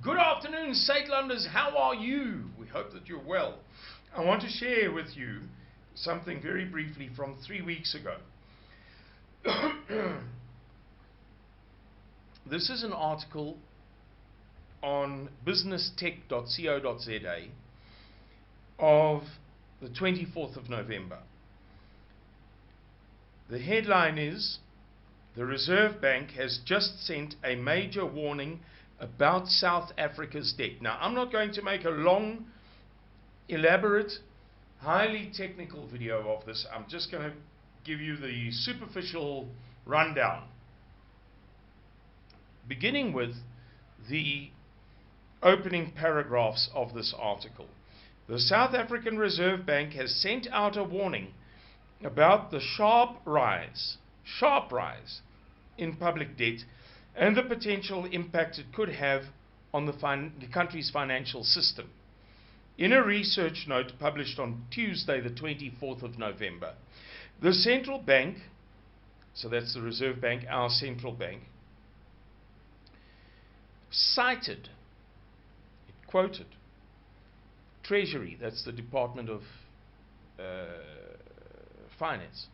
Good afternoon, Saitlanders. How are you? We hope that you're well. I want to share with you something very briefly from 3 weeks ago. This is an article on businesstech.co.za of the 24th of November. The headline is, "The Reserve Bank has just sent a major warning about South Africa's debt." Now, I'm not going to make a long, elaborate, highly technical video of this. I'm just going to give you the superficial rundown, beginning with the opening paragraphs of this article. The South African Reserve Bank has sent out a warning about the sharp rise in public debt and the potential impact it could have on the country's financial system. In a research note published on Tuesday, the 24th of November, the central bank, so that's the Reserve Bank, our central bank, cited, it quoted, Treasury, that's the Department of Finance,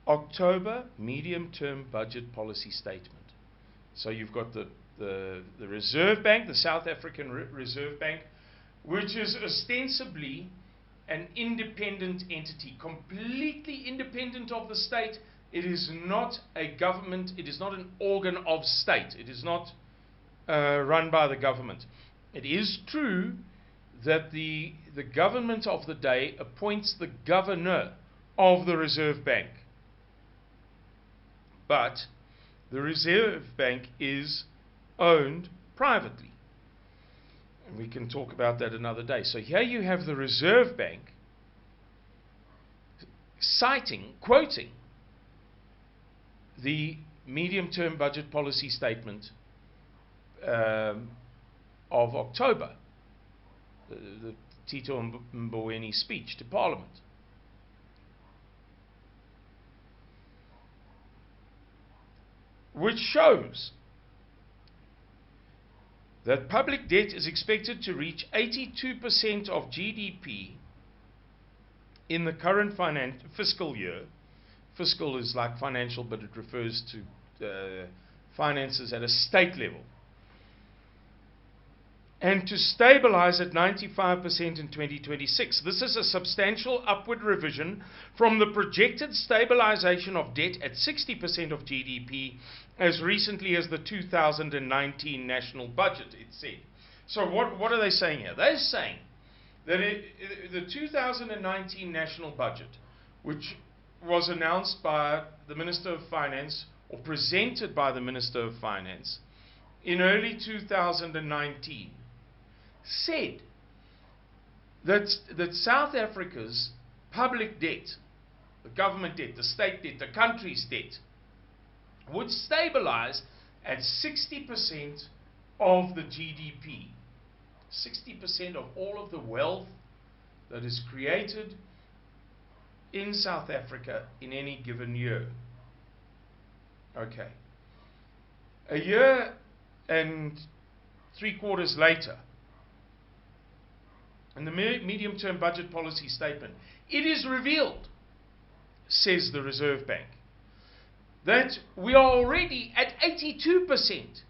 October medium-term budget policy statement. So you've got the Reserve Bank, the South African Reserve Bank, which is ostensibly an independent entity, completely independent of the state. It is not a government, it is not an organ of state, it is not run by the government. It is true that the government of the day appoints the governor of the Reserve Bank. But the Reserve Bank is owned privately. And we can talk about that another day. So here you have the Reserve Bank quoting the medium-term budget policy statement of October, the Tito Mboweni speech to Parliament. Which shows that public debt is expected to reach 82% of GDP in the current fiscal year. Fiscal is like financial, but it refers to finances at a state level. And to stabilize at 95% in 2026. This is a substantial upward revision from the projected stabilization of debt at 60% of GDP as recently as the 2019 national budget, it said. So what are they saying here? They're saying that the 2019 national budget, which was announced by the Minister of Finance, or presented by the Minister of Finance, in early 2019, said that South Africa's public debt, the government debt, the state debt, the country's debt, would stabilize at 60% of the GDP. 60% of all of the wealth that is created in South Africa in any given year. Okay. A year and 3 quarters later, in the medium-term budget policy statement, it is revealed, says the Reserve Bank, that we are already at 82%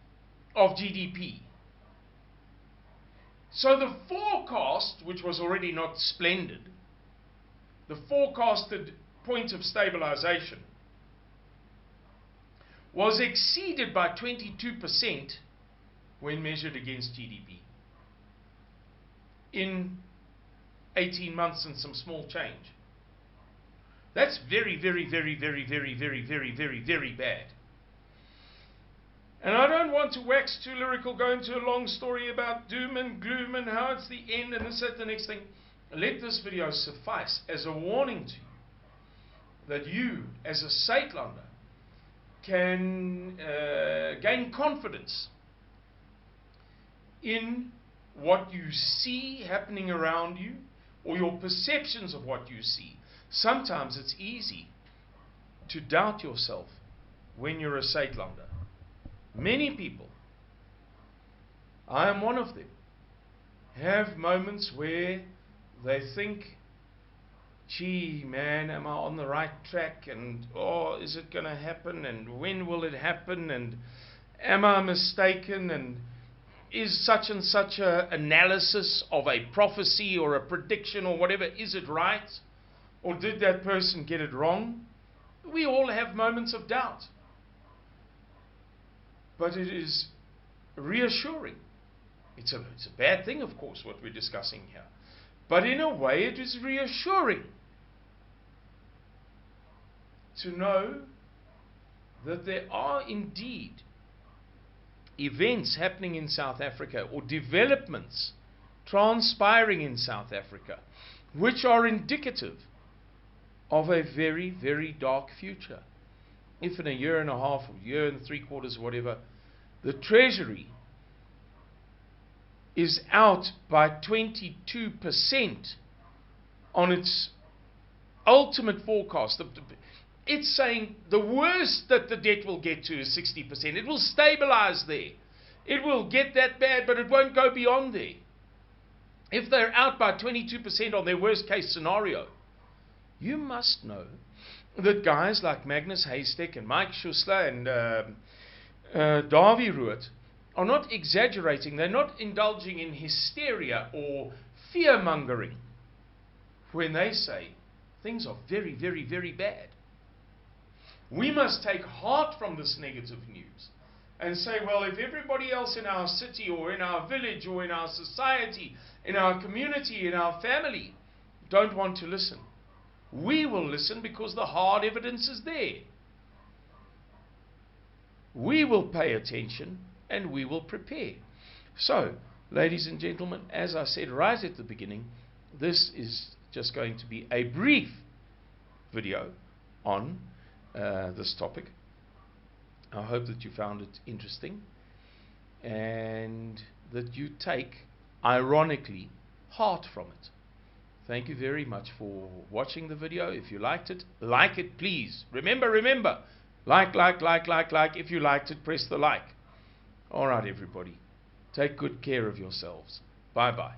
of GDP. So the forecast, which was already not splendid, the forecasted point of stabilization, was exceeded by 22% when measured against GDP. In 18 months and some small change. That's very, very, very, very, very, very, very, very, very bad. And I don't want to wax too lyrical, go into a long story about doom and gloom and how it's the end and this, that, the next thing. Let this video suffice as a warning to you that you, as a Saitlander, can gain confidence in what you see happening around you, or your perceptions of what you see. Sometimes it's easy to doubt yourself when you're a Saitlander. Many people I am one of them, have moments where they think, gee, man, am I on the right track? And, oh, is it going to happen? And when will it happen? And am I mistaken? And is such and such a analysis of a prophecy or a prediction or whatever, is it right? Or did that person get it wrong? We all have moments of doubt. But it is reassuring. It's a bad thing, of course, what we're discussing here. But in a way, it is reassuring to know that there are indeed events happening in South Africa, or developments transpiring in South Africa, which are indicative of a very, very dark future. If in a year and a half, or year and 3/4, whatever, the Treasury is out by 22% on its ultimate forecast. It's saying the worst that the debt will get to is 60%. It will stabilize there. It will get that bad, but it won't go beyond there. If they're out by 22% on their worst case scenario, you must know that guys like Magnus Haystack and Mike Schuessler and Davy Rood are not exaggerating. They're not indulging in hysteria or fear-mongering when they say things are very, very, very bad. We must take heart from this negative news and say, well, if everybody else in our city or in our village or in our society, in our community, in our family don't want to listen, we will listen because the hard evidence is there. We will pay attention and we will prepare. So, ladies and gentlemen, as I said right at the beginning, this is just going to be a brief video on this topic. I hope that you found it interesting and that you take, ironically, heart from it. Thank you very much for watching the video. If you liked it, like it, please. Remember, like. If you liked it, press the like. All right, everybody. Take good care of yourselves. Bye-bye.